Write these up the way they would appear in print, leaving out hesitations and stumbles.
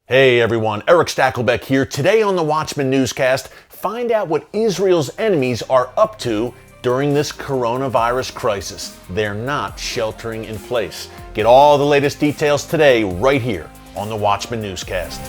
Hey everyone, Erick Stakelbeck here. Today on the Watchman Newscast, find out what Israel's enemies are up to during this coronavirus crisis. They're not sheltering in place. Get all the latest details today right here on the Watchman Newscast.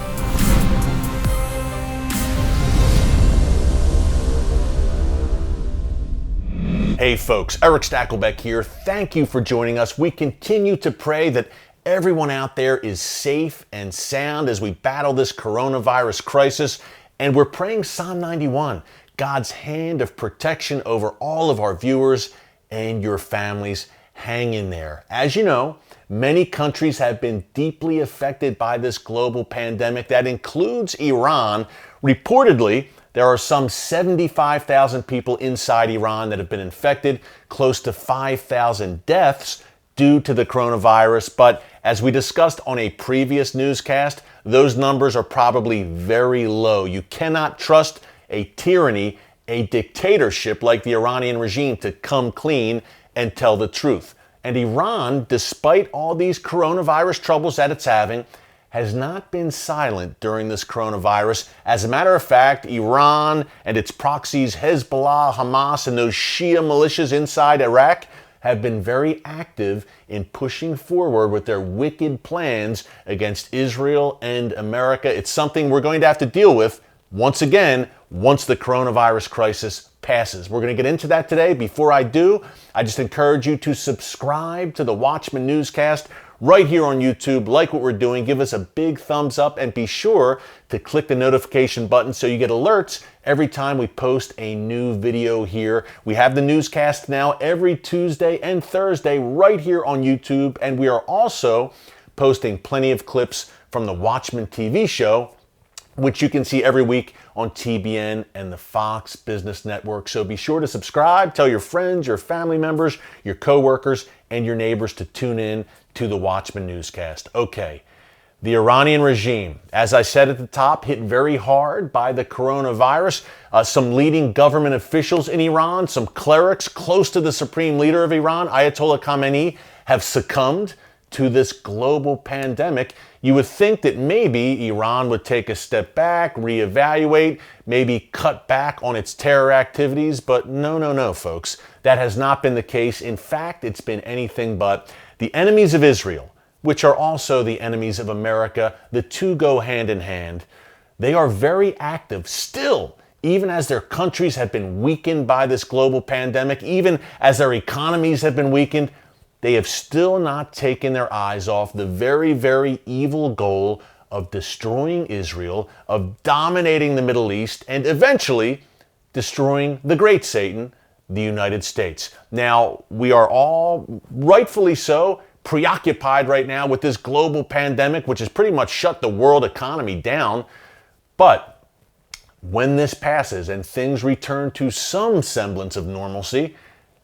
Hey folks, Erick Stakelbeck here. Thank you for joining us. We continue to pray that everyone out there is safe and sound as we battle this coronavirus crisis. And we're praying Psalm 91, God's hand of protection over all of our viewers and your families. Hang in there. As you know, many countries have been deeply affected by this global pandemic. That includes Iran. Reportedly, there are some 75,000 people inside Iran that have been infected, close to 5,000 deaths due to the coronavirus. But as we discussed on a previous newscast, those numbers are probably very low. You cannot trust a tyranny, a dictatorship like the Iranian regime to come clean and tell the truth. And Iran, despite all these coronavirus troubles that it's having, has not been silent during this coronavirus. As a matter of fact, Iran and its proxies, Hezbollah, Hamas, and those Shia militias inside Iraq have been very active in pushing forward with their wicked plans against Israel and America. It's something we're going to have to deal with once again, once the coronavirus crisis passes. We're going to get into that today. Before I do, I just encourage you to subscribe to the Watchman Newscast right here on YouTube. Like what we're doing, give us a big thumbs up, and be sure to click the notification button so you get alerts every time we post a new video here. We have the newscast now every Tuesday and Thursday right here on YouTube, and we are also posting plenty of clips from the Watchman TV show, which you can see every week on TBN and the Fox Business Network. So be sure to subscribe, tell your friends, your family members, your coworkers, and your neighbors to tune in to the Watchman Newscast. Okay, the Iranian regime, as I said at the top, hit very hard by the coronavirus. Some leading government officials in Iran, some clerics close to the supreme leader of Iran, Ayatollah Khamenei, have succumbed to this global pandemic. You would think that maybe Iran would take a step back, reevaluate, maybe cut back on its terror activities, but no, folks. That has not been the case. In fact, it's been anything but. The enemies of Israel, which are also the enemies of America, the two go hand in hand. They are very active still, even as their countries have been weakened by this global pandemic, even as their economies have been weakened. They have still not taken their eyes off the very, very evil goal of destroying Israel, of dominating the Middle East, and eventually destroying the great Satan, the United States. Now, we are all, rightfully so, preoccupied right now with this global pandemic, which has pretty much shut the world economy down. But when this passes and things return to some semblance of normalcy,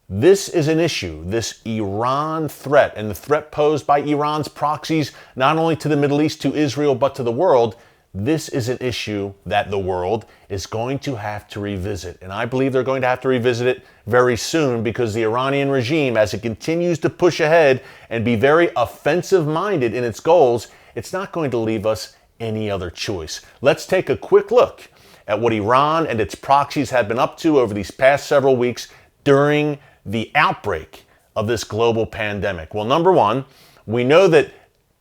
this is an issue, this Iran threat, and the threat posed by Iran's proxies, not only to the Middle East, to Israel, but to the world. This is an issue that the world is going to have to revisit. And I believe they're going to have to revisit it very soon, because the Iranian regime, as it continues to push ahead and be very offensive-minded in its goals, it's not going to leave us any other choice. Let's take a quick look at what Iran and its proxies have been up to over these past several weeks during the outbreak of this global pandemic. Well, number one, we know that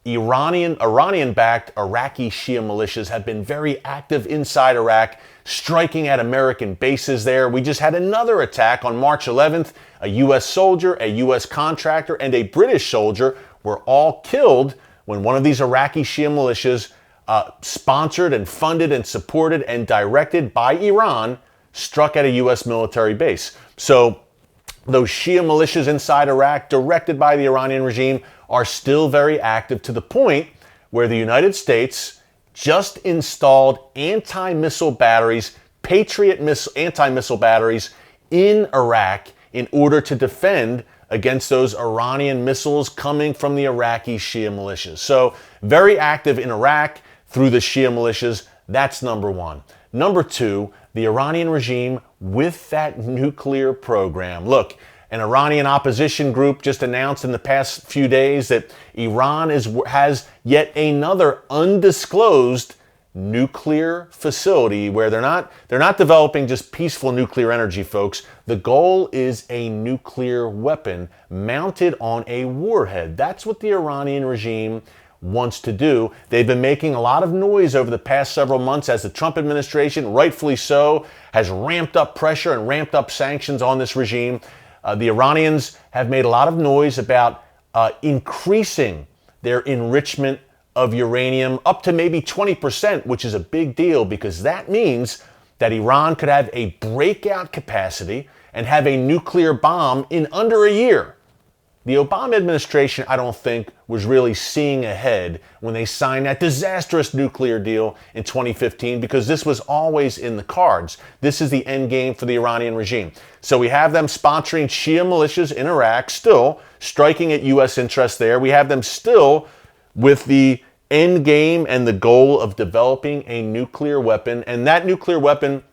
Iranian-backed Iraqi Shia militias have been very active inside Iraq, striking at American bases there. We just had another attack on March 11th. A U.S. soldier, a U.S. contractor, and a British soldier were all killed when one of these Iraqi Shia militias, sponsored and funded and supported and directed by Iran, struck at a U.S. military base. So those Shia militias inside Iraq, directed by the Iranian regime, are still very active, to the point where the United States just installed anti-missile batteries, Patriot anti-missile batteries in Iraq in order to defend against those Iranian missiles coming from the Iraqi Shia militias. So very active in Iraq through the Shia militias. That's number one. Number two, the Iranian regime with that nuclear program. Look, An Iranian opposition group just announced in the past few days that Iran has yet another undisclosed nuclear facility where they're not developing just peaceful nuclear energy, folks. The goal is a nuclear weapon mounted on a warhead. That's what the Iranian regime wants to do. They've been making a lot of noise over the past several months as the Trump administration, rightfully so, has ramped up pressure and ramped up sanctions on this regime. The Iranians have made a lot of noise about increasing their enrichment of uranium up to maybe 20%, which is a big deal because that means that Iran could have a breakout capacity and have a nuclear bomb in under a year. The Obama administration, I don't think, was really seeing ahead when they signed that disastrous nuclear deal in 2015 because this was always in the cards. This is the end game for the Iranian regime. So we have them sponsoring Shia militias in Iraq, still striking at U.S. interests there. We have them still with the end game and the goal of developing a nuclear weapon. And that nuclear weapon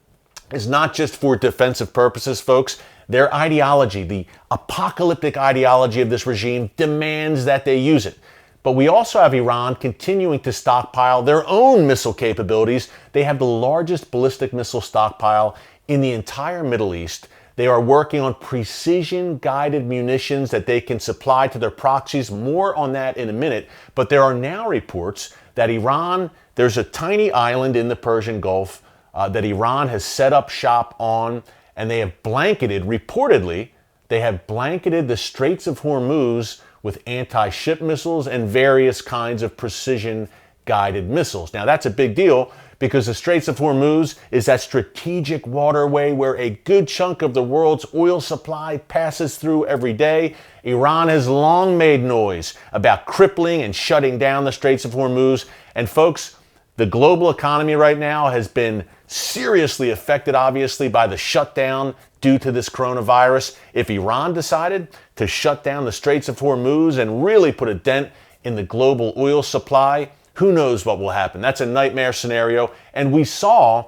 is not just for defensive purposes, folks. Their ideology, the apocalyptic ideology of this regime, demands that they use it. But we also have Iran continuing to stockpile their own missile capabilities. They have the largest ballistic missile stockpile in the entire Middle East. They are working on precision-guided munitions that they can supply to their proxies. More on that in a minute. But there are now reports that Iran, there's a tiny island in the Persian Gulf that Iran has set up shop on, and they have blanketed, reportedly, they have blanketed the Straits of Hormuz with anti-ship missiles and various kinds of precision-guided missiles. Now, that's a big deal because the Straits of Hormuz is that strategic waterway where a good chunk of the world's oil supply passes through every day. Iran has long made noise about crippling and shutting down the Straits of Hormuz. And folks, the global economy right now has been seriously affected, obviously, by the shutdown due to this coronavirus. If Iran decided to shut down the Straits of Hormuz and really put a dent in the global oil supply, who knows what will happen? That's a nightmare scenario. And we saw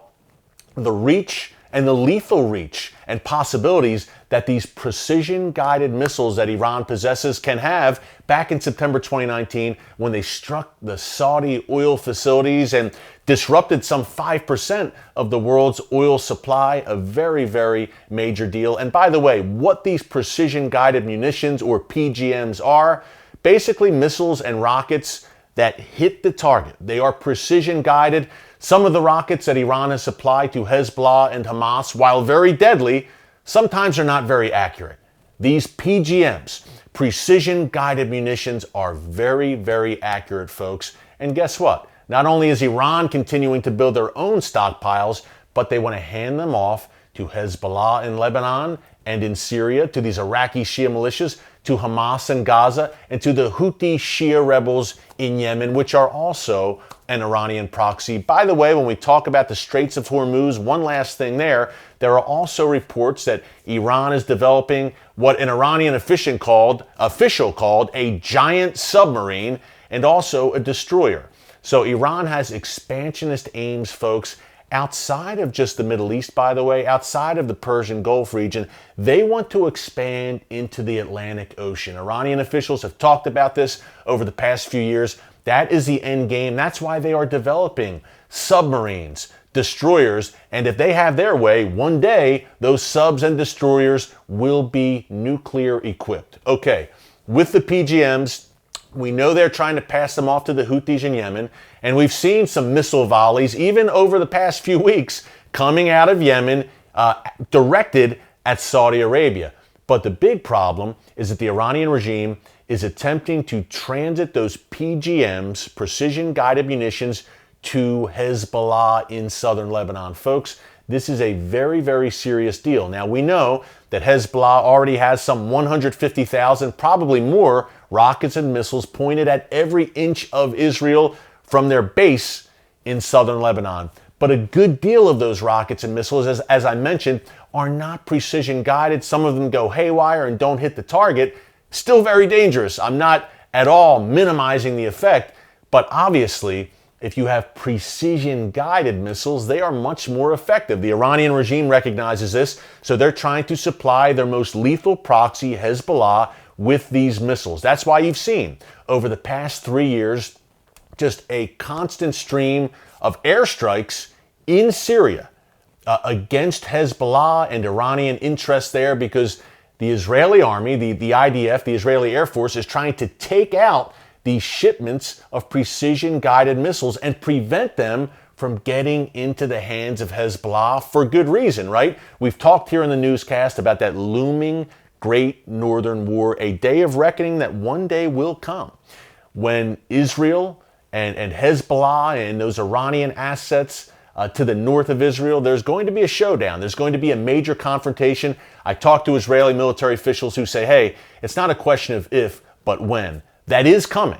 the reach and the lethal reach and possibilities that these precision-guided missiles that Iran possesses can have back in September 2019 when they struck the Saudi oil facilities and disrupted some 5% of the world's oil supply. A very, very major deal. And by the way, what these precision-guided munitions, or PGMs, are, basically missiles and rockets that hit the target. They are precision-guided. Some of the rockets that Iran has supplied to Hezbollah and Hamas, while very deadly, sometimes are not very accurate. These PGMs, precision-guided munitions, are very, very accurate, folks. And guess what? Not only is Iran continuing to build their own stockpiles, but they want to hand them off to Hezbollah in Lebanon and in Syria, to these Iraqi Shia militias, to Hamas in Gaza, and to the Houthi Shia rebels in Yemen, which are also an Iranian proxy. By the way, when we talk about the Straits of Hormuz, one last thing there are also reports that Iran is developing what an Iranian official called a giant submarine and also a destroyer. So Iran has expansionist aims, folks, outside of just the Middle East, by the way, outside of the Persian Gulf region. They want to expand into the Atlantic Ocean. Iranian officials have talked about this over the past few years. That is the end game. That's why they are developing submarines, destroyers, and if they have their way, one day those subs and destroyers will be nuclear equipped. Okay, with the PGMs, we know they're trying to pass them off to the Houthis in Yemen, and we've seen some missile volleys, even over the past few weeks, coming out of Yemen, directed at Saudi Arabia. But the big problem is that the Iranian regime is attempting to transit those PGMs, precision-guided munitions, to Hezbollah in southern Lebanon. Folks, this is a very, very serious deal. Now, we know that Hezbollah already has some 150,000, probably more, rockets and missiles pointed at every inch of Israel from their base in southern Lebanon. But a good deal of those rockets and missiles, as I mentioned, are not precision guided. Some of them go haywire and don't hit the target. Still very dangerous. I'm not at all minimizing the effect, but obviously if you have precision-guided missiles, they are much more effective. The Iranian regime recognizes this, so they're trying to supply their most lethal proxy, Hezbollah, with these missiles. That's why you've seen, over the past 3 years, just a constant stream of airstrikes in Syria against Hezbollah and Iranian interests there, because the Israeli army, the IDF, the Israeli Air Force, is trying to take out these shipments of precision-guided missiles and prevent them from getting into the hands of Hezbollah for good reason, right? We've talked here in the newscast about that looming Great Northern War, a day of reckoning that one day will come when Israel and Hezbollah and those Iranian assets to the north of Israel, there's going to be a showdown. There's going to be a major confrontation. I talked to Israeli military officials who say, hey, it's not a question of if, but when. That is coming.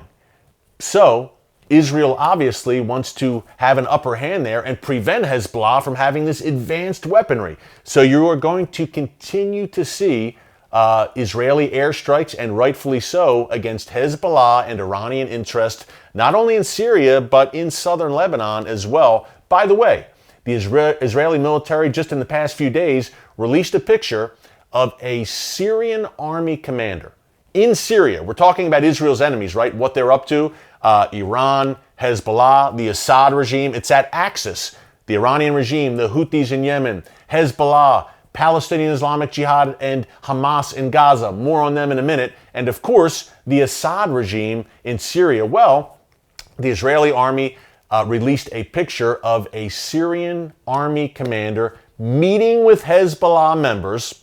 So Israel obviously wants to have an upper hand there and prevent Hezbollah from having this advanced weaponry. So you are going to continue to see Israeli airstrikes, and rightfully so, against Hezbollah and Iranian interests, not only in Syria, but in southern Lebanon as well. By the way, the Israeli military just in the past few days released a picture of a Syrian army commander in Syria. We're talking about Israel's enemies, right? What they're up to. Iran, Hezbollah, the Assad regime. It's that axis. The Iranian regime, the Houthis in Yemen, Hezbollah, Palestinian Islamic Jihad, and Hamas in Gaza. More on them in a minute. And of course, the Assad regime in Syria. Well, the Israeli army released a picture of a Syrian army commander meeting with Hezbollah members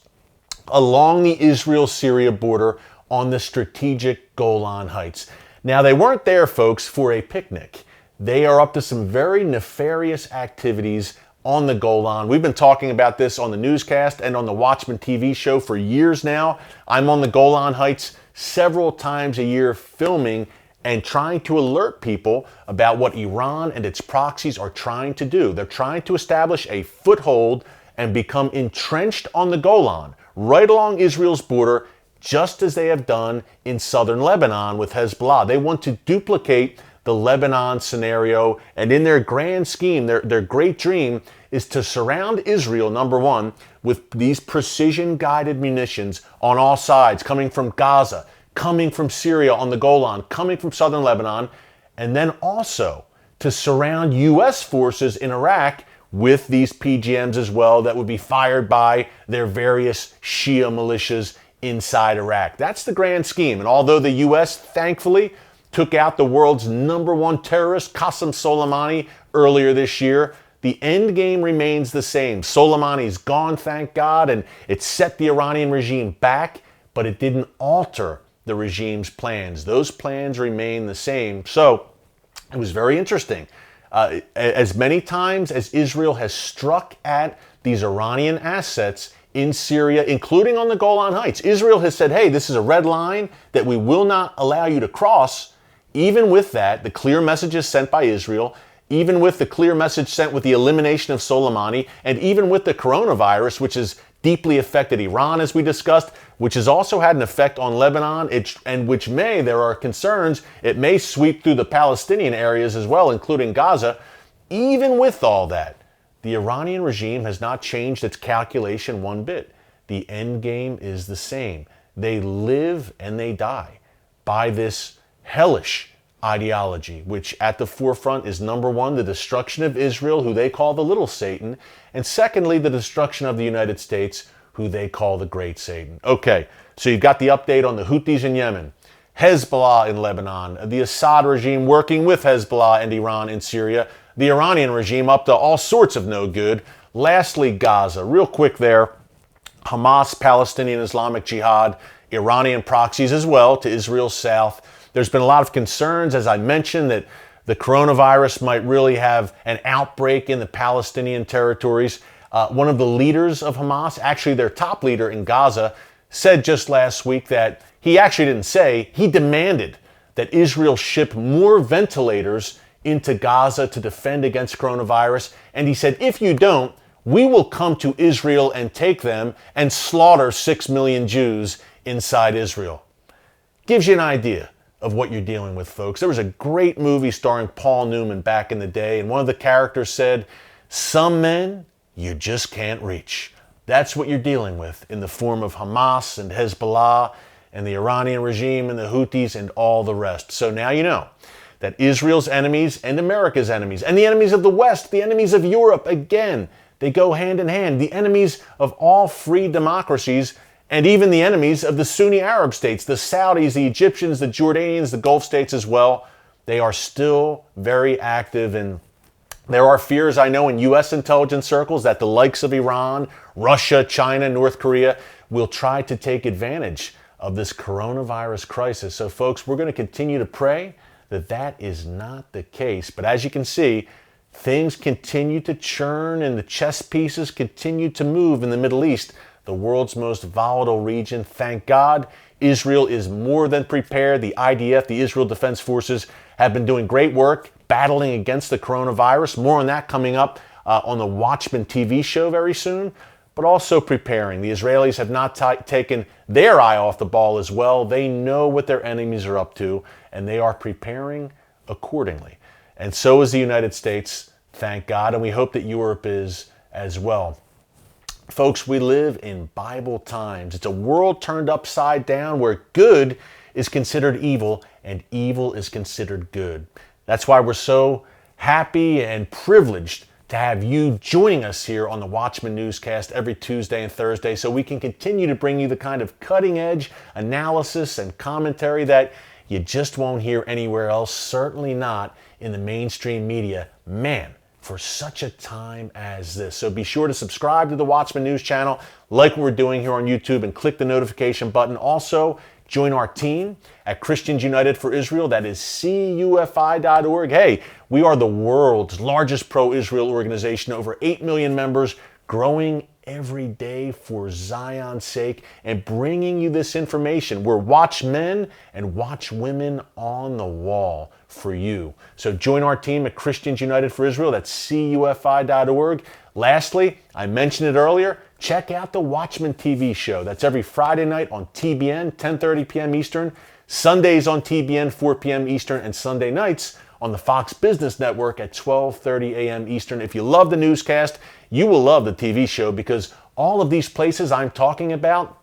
along the Israel-Syria border on the strategic Golan Heights. Now, they weren't there, folks, for a picnic. They are up to some very nefarious activities on the Golan. We've been talking about this on the newscast and on the Watchman TV show for years now. I'm on the Golan Heights several times a year filming and trying to alert people about what Iran and its proxies are trying to do. They're trying to establish a foothold and become entrenched on the Golan, right along Israel's border, just as they have done in southern Lebanon with Hezbollah. They want to duplicate the Lebanon scenario, and in their grand scheme, their great dream is to surround Israel, number one, with these precision-guided munitions on all sides, coming from Gaza, coming from Syria on the Golan, coming from southern Lebanon, and then also to surround U.S. forces in Iraq with these PGMs as well that would be fired by their various Shia militias inside Iraq. That's the grand scheme. And although the U.S. thankfully took out the world's number one terrorist, Qasem Soleimani, earlier this year, the end game remains the same. Soleimani's gone, thank God, and it set the Iranian regime back, but it didn't alter the regime's plans. Those plans remain the same. So it was very interesting. As many times as Israel has struck at these Iranian assets in Syria, including on the Golan Heights, Israel has said, hey, this is a red line that we will not allow you to cross. Even with that, the clear messages sent by Israel, even with the clear message sent with the elimination of Soleimani, and even with the coronavirus, which has deeply affected Iran, as we discussed, which has also had an effect on Lebanon, and which there are concerns, it may sweep through the Palestinian areas as well, including Gaza. Even with all that, the Iranian regime has not changed its calculation one bit. The end game is the same. They live and they die by this hellish ideology, which at the forefront is number one, the destruction of Israel, who they call the little Satan, and secondly, the destruction of the United States, who they call the great Satan. Okay, so you've got the update on the Houthis in Yemen, Hezbollah in Lebanon, the Assad regime working with Hezbollah and Iran in Syria, the Iranian regime up to all sorts of no good. Lastly, Gaza. Real quick there, Hamas, Palestinian Islamic Jihad, Iranian proxies as well to Israel's south. There's been a lot of concerns, as I mentioned, that the coronavirus might really have an outbreak in the Palestinian territories. One of the leaders of Hamas, actually their top leader in Gaza, said just last week that he actually didn't say, he demanded that Israel ship more ventilators into Gaza to defend against coronavirus. And he said, if you don't, we will come to Israel and take them and slaughter 6 million Jews inside Israel. Gives you an idea of what you're dealing with, folks. There was a great movie starring Paul Newman back in the day, and one of the characters said, "Some men you just can't reach." That's what you're dealing with in the form of Hamas and Hezbollah and the Iranian regime and the Houthis and all the rest. So now you know that Israel's enemies and America's enemies and the enemies of the West, the enemies of Europe, again, they go hand in hand. The enemies of all free democracies and even the enemies of the Sunni Arab states, the Saudis, the Egyptians, the Jordanians, the Gulf states as well, they are still very active. And there are fears, I know, in U.S. intelligence circles that the likes of Iran, Russia, China, North Korea will try to take advantage of this coronavirus crisis. So folks, we're going to continue to pray that that is not the case. But as you can see, things continue to churn and the chess pieces continue to move in the Middle East, the world's most volatile region. Thank God, Israel is more than prepared. The IDF, the Israel Defense Forces, have been doing great work battling against the coronavirus. More on that coming up on the Watchman TV show very soon. But also preparing. The Israelis have not taken their eye off the ball as well. They know what their enemies are up to, and they are preparing accordingly. And so is the United States, thank God, and we hope that Europe is as well. Folks, we live in Bible times. It's a world turned upside down where good is considered evil and evil is considered good. That's why we're so happy and privileged to have you joining us here on the Watchman Newscast every Tuesday and Thursday so we can continue to bring you the kind of cutting-edge analysis and commentary that you just won't hear anywhere else, certainly not in the mainstream media. Man, for such a time as this. So be sure to subscribe to the Watchman News channel like we're doing here on YouTube and click the notification button. Also, join our team at Christians United for Israel. That is CUFI.org. Hey, we are the world's largest pro-Israel organization, over 8 million members, growing every day for Zion's sake and bringing you this information. We're watchmen and watchwomen on the wall for you. So join our team at Christians United for Israel. That's CUFI.org. Lastly, I mentioned it earlier, check out the Watchman TV show. That's every Friday night on TBN, 10:30 p.m. Eastern, Sundays on TBN, 4 p.m. Eastern, and Sunday nights on the Fox Business Network at 12:30 a.m. Eastern. If you love the newscast, you will love the TV show because all of these places I'm talking about,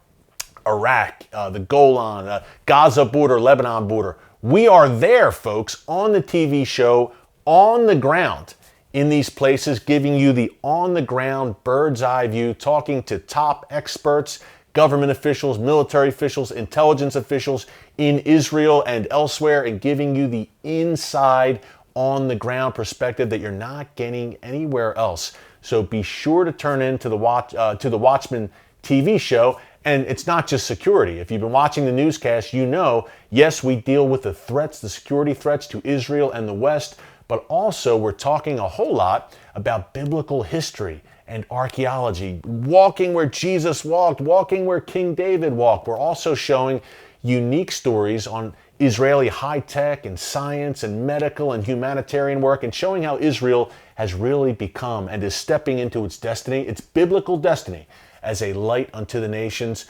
Iraq, the Golan, Gaza border, Lebanon border, we are there, folks, on the TV show, on the ground in these places, giving you the on-the-ground bird's eye view, talking to top experts, government officials, military officials, intelligence officials in Israel and elsewhere, and giving you the inside, on-the-ground perspective that you're not getting anywhere else. So be sure to turn in to the Watchman TV show. And it's not just security. If you've been watching the newscast, you know, yes, we deal with the threats, the security threats to Israel and the West, but also we're talking a whole lot about biblical history and archaeology, walking where Jesus walked, walking where King David walked. We're also showing unique stories on Israeli high-tech and science and medical and humanitarian work, and showing how Israel has really become and is stepping into its destiny, its biblical destiny, as a light unto the nations,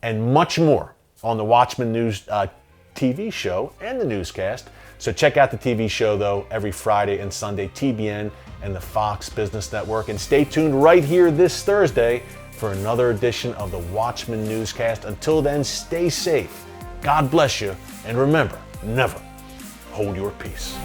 and much more on the Watchman News TV show and the newscast. So check out the TV show, though, every Friday and Sunday, TBN and the Fox Business Network. And stay tuned right here this Thursday for another edition of the Watchman Newscast. Until then, stay safe. God bless you. And remember, never hold your peace.